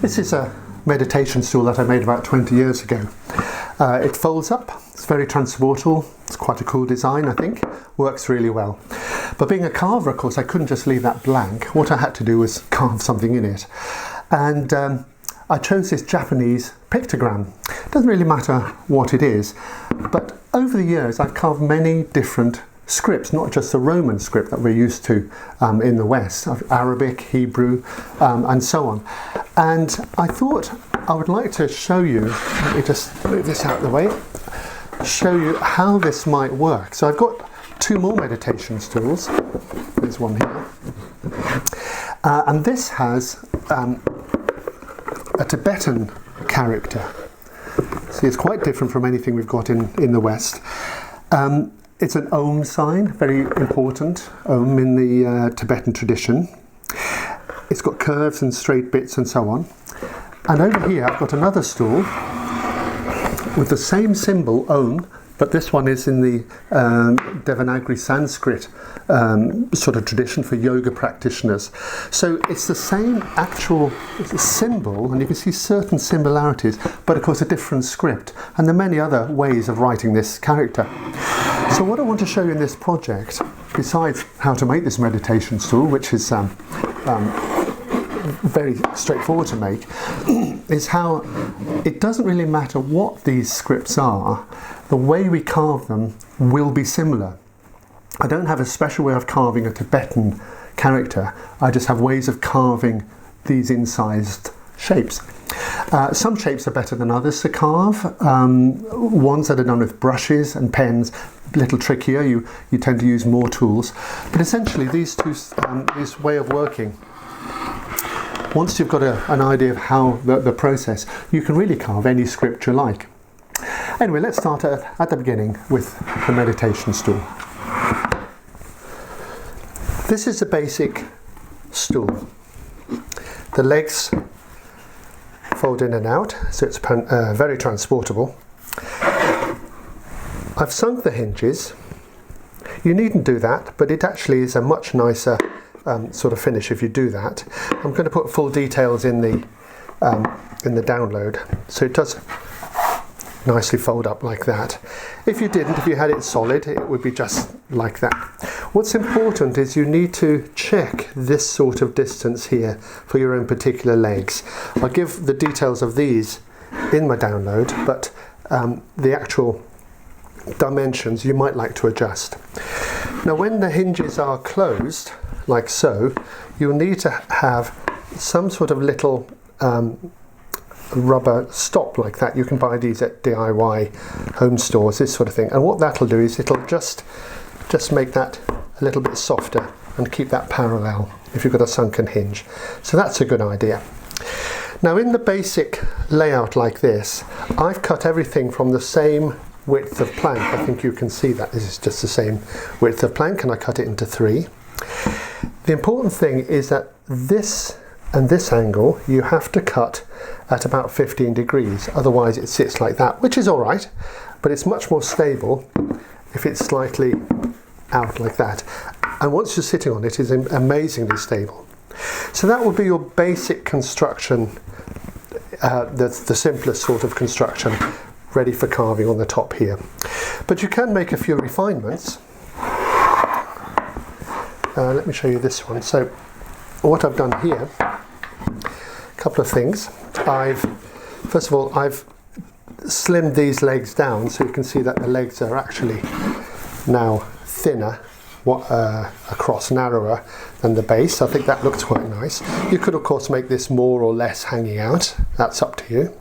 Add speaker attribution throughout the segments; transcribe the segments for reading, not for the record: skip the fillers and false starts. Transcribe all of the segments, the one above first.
Speaker 1: This is a meditation stool that I made about 20 years ago. It folds up, it's very transportable, it's quite a cool design I think, works really well. But being a carver, of course, I couldn't just leave that blank. What I had to do was carve something in it. And I chose this Japanese pictogram. It doesn't really matter what it is, but over the years I've carved many different scripts, not just the Roman script that we're used to in the West, Arabic, Hebrew, and so on. And I thought I would like to show you, let me just move this out of the way, show you how this might work. So I've got two more meditation stools. There's one here. And this has a Tibetan character. See, it's quite different from anything we've got in the West. It's an Om sign, very important, Om in the Tibetan tradition. It's got curves and straight bits and so on. And over here I've got another stool with the same symbol, Om, but this one is in the Devanagri Sanskrit sort of tradition for yoga practitioners. So it's the same actual symbol, and you can see certain similarities, but of course a different script. And there are many other ways of writing this character. So what I want to show you in this project, besides how to make this meditation stool, which is very straightforward to make, is how it doesn't really matter what these scripts are, the way we carve them will be similar. I don't have a special way of carving a Tibetan character, I just have ways of carving these incised shapes. Some shapes are better than others to carve. Ones that are done with brushes and pens, a little trickier, you tend to use more tools. But essentially these two, this way of working, once you've got an idea of how the process, you can really carve any script you like. Anyway, let's start at the beginning with the meditation stool. This is a basic stool. The legs fold in and out, so it's very transportable. I've sunk the hinges. You needn't do that, but it actually is a much nicer sort of finish if you do that. I'm going to put full details in the download, so it does nicely fold up like that. If you didn't, if you had it solid, it would be just like that. What's important is you need to check this sort of distance here for your own particular legs. I'll give the details of these in my download, but the actual dimensions you might like to adjust. Now when the hinges are closed, like so, you'll need to have some sort of little rubber stop like that. You can buy these at DIY home stores, this sort of thing. And what that'll do is it'll just make that a little bit softer and keep that parallel if you've got a sunken hinge. So that's a good idea. Now in the basic layout like this, I've cut everything from the same width of plank. I think you can see that this is just the same width of plank, and I cut it into 3. The important thing is that this and this angle you have to cut at about 15 degrees, otherwise it sits like that, which is alright, but it's much more stable if it's slightly out like that. And once you're sitting on it, it's amazingly stable. So that would be your basic construction, the simplest sort of construction, ready for carving on the top here. But you can make a few refinements. Let me show you this one. So what I've done here, a couple of things. First of all, I've slimmed these legs down so you can see that the legs are actually now thinner, across, narrower than the base. I think that looks quite nice. You could of course make this more or less hanging out, that's up to you.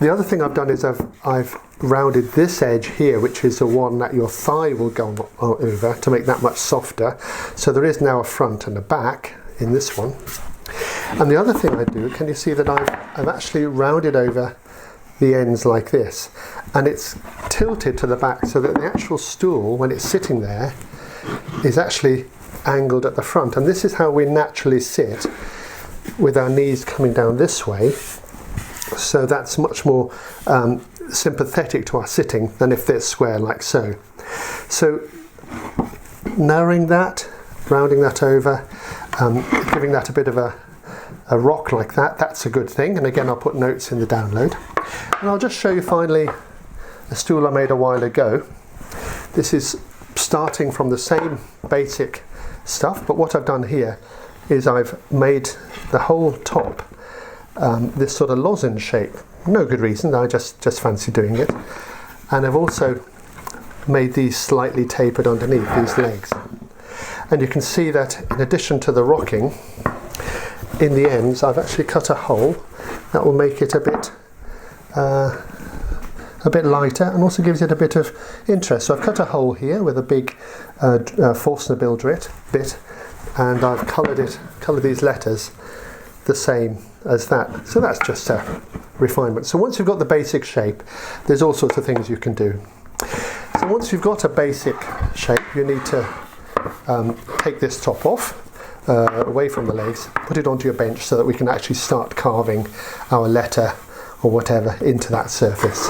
Speaker 1: The other thing I've done is I've rounded this edge here, which is the one that your thigh will go over, to make that much softer. So there is now a front and a back in this one. And the other thing I do, can you see that I've actually rounded over the ends like this, and it's tilted to the back so that the actual stool, when it's sitting there, is actually angled at the front. And this is how we naturally sit, with our knees coming down this way. So that's much more sympathetic to our sitting than if they're square like so. So narrowing that, rounding that over, giving that a bit of a a rock like that, that's a good thing. And again, I'll put notes in the download. And I'll just show you finally a stool I made a while ago. This is starting from the same basic stuff, but what I've done here is I've made the whole top this sort of lozenge shape. No good reason, I just fancy doing it. And I've also made these slightly tapered underneath, these legs. And you can see that in addition to the rocking, in the ends I've actually cut a hole that will make it a bit lighter and also gives it a bit of interest. So I've cut a hole here with a big Forstner bit, and I've coloured these letters the same as that. So that's just a refinement. So once you've got the basic shape, there's all sorts of things you can do. So once you've got a basic shape, you need to take this top off, away from the legs, put it onto your bench so that we can actually start carving our letter or whatever into that surface.